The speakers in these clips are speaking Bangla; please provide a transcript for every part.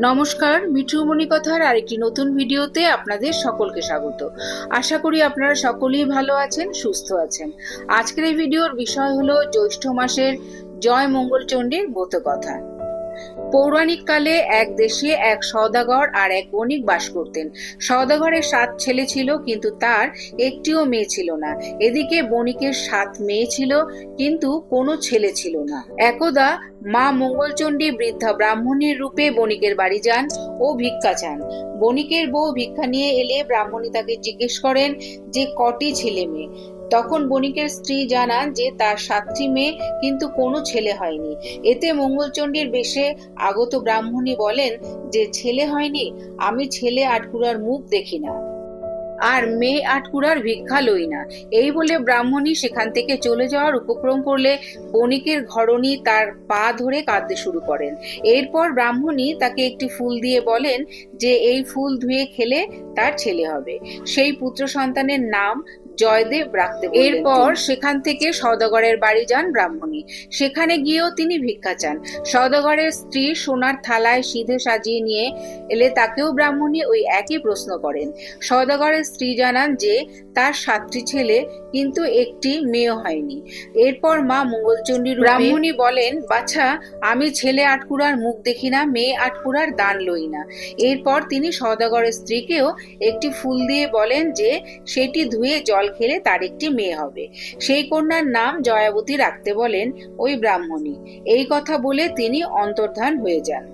নমস্কার, মিঠুমণি কথার আরেকটি নতুন ভিডিওতে আপনাদের সকলকে স্বাগত। আশা করি আপনারা সকলেই ভালো আছেন, সুস্থ আছেন। আজকের এই ভিডিওর বিষয় হলো জ্যৈষ্ঠ মাসের জয় মঙ্গলচণ্ডীর ব্রতকথা। পৌরাণিক কালে এক দেশে এক সওদাগর আর এক বণিক বাস করতেন। সওদাগরের 7 ছেলে ছিল, কিন্তু তার একটিও মেয়ে ছিল না। এদিকে বণিকের 7 মেয়ে ছিল, কিন্তু কোনো ছেলে ছিল না। একদা মা মঙ্গলচণ্ডী বৃদ্ধা ব্রাহ্মণীর রূপে বণিকের বাড়ি যান ও ভিক্ষা চান। বণিকের বউ ভিক্ষা নিয়ে এলে ব্রাহ্মণী তাকে জিজ্ঞেস করেন যে কটি ছেলে মেয়ে। তখন বণিকের স্ত্রী জানান যে তার 7টি মেয়ে, কিন্তু কোনো ছেলে হয়নি। এতে মঙ্গলচণ্ডীর বেশে আগত ব্রাহ্মণী বলেন যে ছেলে হয়নি, আমি ছেলে আটকুড়ার মুখ দেখি না, আর মেয়ে আটকুড়ার ভিক্ষা লই না। এই বলে ব্রাহ্মণী সেখান থেকে চলে যাওয়ার উপক্রম করলে বণিকের ঘরণী তার পা ধরে কাঁদতে শুরু করেন। এরপর ব্রাহ্মণী তাকে একটি ফুল দিয়ে বলেন যে এই ফুল ধুয়ে খেলে তার ছেলে হবে। সেই পুত্র সন্তানের নাম জয়দেব রাখতে বললেন। এরপর সেখান থেকে সওদাগরের বাড়ি যান ব্রাহ্মণী। সেখানে গিয়েও তিনি ভিক্ষা চান। সওদাগরের স্ত্রী সোনার থালায় সিধে সাজিয়ে নিয়ে এলে তাকেও ব্রাহ্মণী ওই একই প্রশ্ন করেন। সওদাগরের স্ত্রী জানান যে তার 7টি ছেলে, কিন্তু একটি মেয়ে হয়নি। এরপর মা মঙ্গলচণ্ডীর ব্রাহ্মণী বলেন, বাছা, আমি ছেলে আটকুড়ার মুখ দেখি না, মেয়ে আটকুড়ার দান লই না। এরপর তিনি সওদাগরের স্ত্রীকেও একটি ফুল দিয়ে বলেন যে সেটি ধুয়ে জল খেলে তার একটি মেয়ে হবে। সেই কন্যার নাম জয়াবতী রাখতে বলেন ওই ব্রাহ্মণী। এই কথা বলে তিনি অন্তর্ধান হয়ে যান।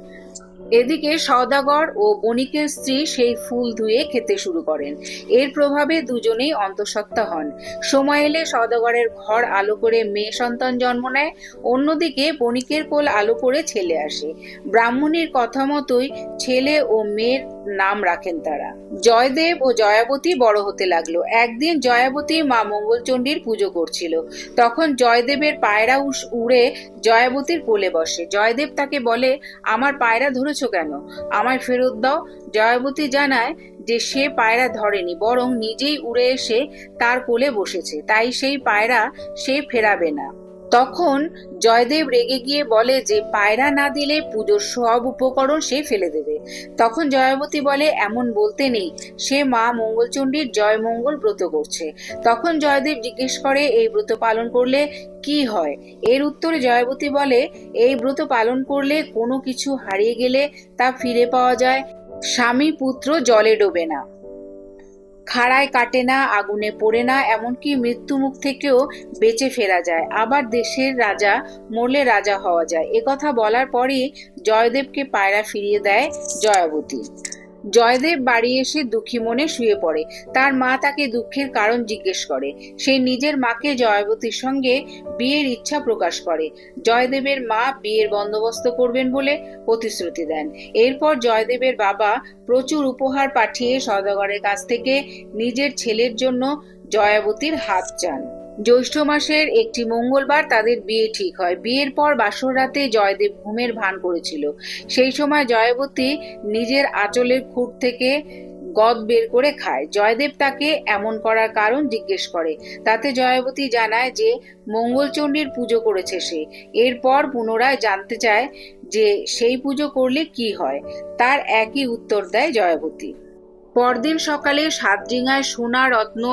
এদিকে সওদাগর ও বণিকের স্ত্রী সেই ফুল ধুয়ে খেতে শুরু করেন। এর প্রভাবে দুজনেই অন্তঃসত্ত্বা হন। সময় এলে সওদাগরের ঘর আলো করে মেয়ে সন্তান জন্ম নেয়, অন্যদিকে বণিকের কোল আলো করে ছেলে আসে। ব্রাহ্মণীর কথা মতোই ছেলে ও মেয়ের নাম রাখেন তারা। জয়দেব ও জয়াবতী বড় হতে লাগলো। একদিন জয়াবতী মা মঙ্গলচণ্ডীর পুজো করছিল। তখন জয়দেবের পায়রা উড়ে জয়াবতীর কোলে বসে। জয়দেব তাকে বলে, আমার পায়রা ধরেছ কেন? আমায় ফেরত দাও। জয়াবতী জানায় যে সে পায়রা ধরেনি, বরং নিজেই উড়ে এসে তার কোলে বসেছে, তাই সেই পায়রা সে ফেরাবে না। তখন জয়দেব রেগে গিয়ে বলে যে পায়রা না দিলে পুজোর সব উপকরণ সে ফেলে দেবে। তখন জয়াবতী বলে, এমন বলতে নেই, সে মা মঙ্গলচণ্ডীর জয় মঙ্গল ব্রত করছে। তখন জয়দেব জিজ্ঞেস করে, এই ব্রত পালন করলে কি হয়? এর উত্তরে জয়াবতী বলে, এই ব্রত পালন করলে কোনো কিছু হারিয়ে গেলে তা ফিরে পাওয়া যায়, স্বামী পুত্র জলে ডোবে না, খাড়ায় কাটে না, আগুনে পোড়ে না, এমনকি মৃত্যু মুখ থেকেও বেঁচে ফেরা যায়, আবার দেশের রাজা মরলে রাজা হওয়া যায়। একথা বলার পরই জয়দেবকে পায়রা ফিরিয়ে দেয় জয়াবতী। জয়দেব বাড়ি এসে দুঃখী মনে শুয়ে পড়ে। তার মা তাকে দুঃখের কারণ জিজ্ঞেস করে। সে নিজের মাকে জয়াবতীর সঙ্গে বিয়ের ইচ্ছা প্রকাশ করে। জয়দেবের মা বিয়ের বন্দোবস্ত করবেন বলে প্রতিশ্রুতি দেন। এরপর জয়দেবের বাবা প্রচুর উপহার পাঠিয়ে সওদাগরের কাছ থেকে নিজের ছেলের জন্য জয়াবতীর হাত চান। জ্যৈষ্ঠ মাসের একটি মঙ্গলবার তাদের বিয়ে ঠিক হয়। বিয়ের পর বাসর রাতে জয়দেব ঘুমের ভান করেছিল। সেই সময় জয়াবতী নিজের আঁচলের খুঁট থেকে গদ বের করে খায়। জয়দেব তাকে এমন করার কারণ জিজ্ঞেস করে। তাতে জয়াবতী জানায় যে মঙ্গলচণ্ডীর পুজো করেছে সে। এরপর পুনরায় জানতে চায় যে সেই পুজো করলে কি হয়। তার একই উত্তর দেয় জয়াবতী। পরদিন সকালে 7 ডিঙায় সোনা রত্ন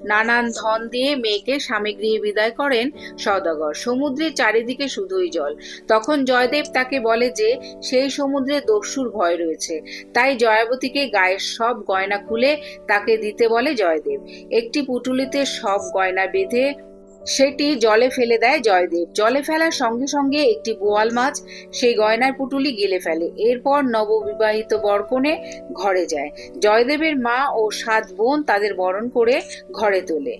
নানান ধন দিয়ে মেয়েকে স্বামীগৃহে বিদায় করেন সওদাগর। সমুদ্রের চারিদিকে শুধুই জল। তখন জয়দেব তাকে বলে যে সেই সমুদ্রে দস্যুর ভয় রয়েছে, তাই জয়াবতীকে গায়ের সব গয়না খুলে তাকে দিতে বলে জয়দেব। একটি পুঁটুলিতে সব গয়না বেঁধে সেটি জলে ফেলে দেয় জয়দেব। জলে ফেলার সঙ্গে সঙ্গে একটি বোয়াল মাছ সেই গয়নার পুঁটুলি গিলে ফেলে। এরপর নববিবাহিত বরকনে ঘরে যায়। জয়দেবের মা ও 7 বোন তাদের বরণ করে ঘরে তোলে।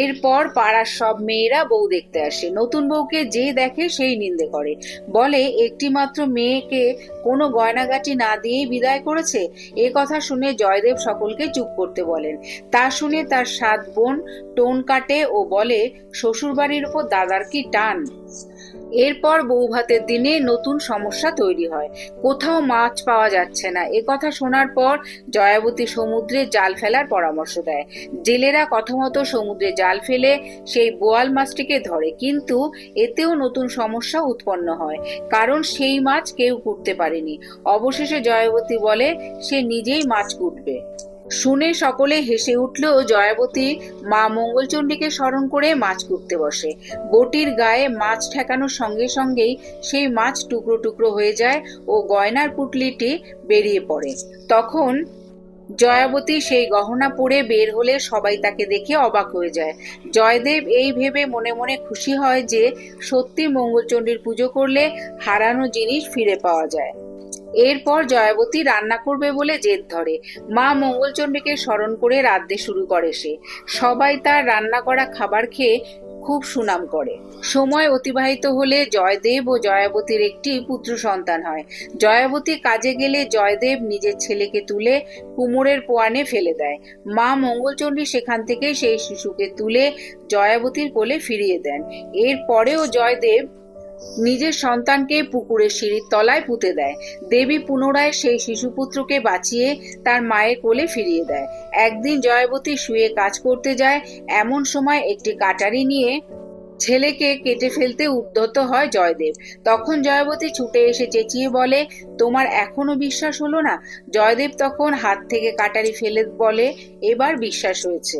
এরপর পাড়ার সব মেয়েরা বউ দেখতে আসে। নতুন বউকে যে দেখে সেই নিন্দে করে, বলে একটি মাত্র মেয়েকে কোনো গয়নাগাটি না দিয়েই বিদায় করেছে। এ কথা শুনে জয়দেব সকলকে চুপ করতে বলেন। তা শুনে তার 7 বোন টোন কাটে ও বলে, শ্বশুর বাড়ির উপর দাদার কি টান। এরপর বৌভাতের দিনে নতুন সমস্যা তৈরি হয়। কোথাও মাছ পাওয়া যাচ্ছে না। কথা শোনার পর জয়াবতী সমুদ্রে জাল ফেলার পরামর্শ দেয়। জেলেরা কথা মতো সমুদ্রে জাল ফেলে সেই বোয়াল মাছটিকে ধরে, কিন্তু এতেও নতুন সমস্যা উৎপন্ন হয়, কারণ সেই মাছ কেউ কুটতে পারেনি। অবশেষে জয়াবতী বলে সে নিজেই মাছ কুটবে। শুনে সকলে হেসে উঠলেও জয়াবতী মা মঙ্গলচণ্ডীকে স্মরণ করে মাছ কুটতে বসে। বটির গায়ে মাছ ঠেকানোর সঙ্গে সঙ্গেই সেই মাছ টুকরো টুকরো হয়ে যায় ও গয়নার পুঁটলিটি বেরিয়ে পড়ে। তখন জয়াবতী সেই গহনা পরে বের হলে সবাই তাকে দেখে অবাক হয়ে যায়। জয়দেব এই ভেবে মনে মনে খুশি হয় যে সত্যি মঙ্গলচণ্ডীর পুজো করলে হারানো জিনিস ফিরে পাওয়া যায়। এরপর জয়াবতী রান্না করবে বলে জেদ ধরে। মা মঙ্গলচণ্ডীকে স্মরণ করে রাঁধতে শুরু করে সে। সবাই তার রান্না করা খাবার খেয়ে খুব সুনাম করে। সময় অতিবাহিত হলে জয়দেব ও জয়াবতীর একটি পুত্র সন্তান হয়। জয়াবতী কাজে গেলে জয়দেব নিজের ছেলেকে তুলে কুমোরের পোয়ানে ফেলে দেয়। মা মঙ্গলচণ্ডী সেখান থেকে সেই শিশুকে তুলে জয়াবতীর কোলে ফিরিয়ে দেন। এরপরেও জয়দেব নিজের সন্তানকে পুকুরের সিঁড়ির তলায় পুঁতে দেয়। দেবী পুনরায় সেই শিশুপুত্রকে বাঁচিয়ে তার মায়ের কোলে ফিরিয়ে দেয়। একদিন জয়াবতী শুয়ে কাজ করতে যায়, এমন সময় একটি কাটারি নিয়ে ছেলেকে কেটে ফেলতে উদ্যত হয় জয়দেব। তখন জয়াবতী ছুটে এসে চেঁচিয়ে বলে, তোমার এখনো বিশ্বাস হলো না? জয়দেব তখন হাত থেকে কাটারি ফেলে বলে, এবার বিশ্বাস হয়েছে।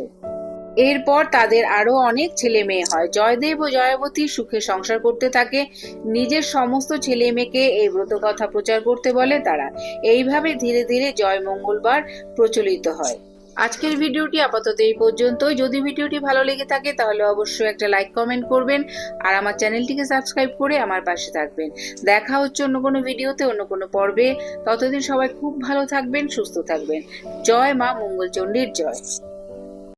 এরপর তাদের আরো অনেক ছেলে মেয়ে হয়। জয়দেব ও জয়াবতী সুখে সংসার করতে থাকে। নিজের সমস্ত ছেলে মেয়েকে এই ব্রত কথা প্রচার করতে বলে তারা। এইভাবে ধীরে ধীরে জয় মঙ্গলবার প্রচলিত হয়। আজকের ভিডিওটি আপাতত এই পর্যন্তই। যদি ভিডিওটি ভালো লেগে থাকে তাহলে অবশ্যই একটা লাইক কমেন্ট করবেন আর আমার চ্যানেলটিকে সাবস্ক্রাইব করে আমার পাশে থাকবেন। দেখা হচ্ছে অন্য কোনো ভিডিওতে, অন্য কোনো পর্বে। ততদিন সবাই খুব ভালো থাকবেন, সুস্থ থাকবেন। জয় মা মঙ্গলচণ্ডীর জয়।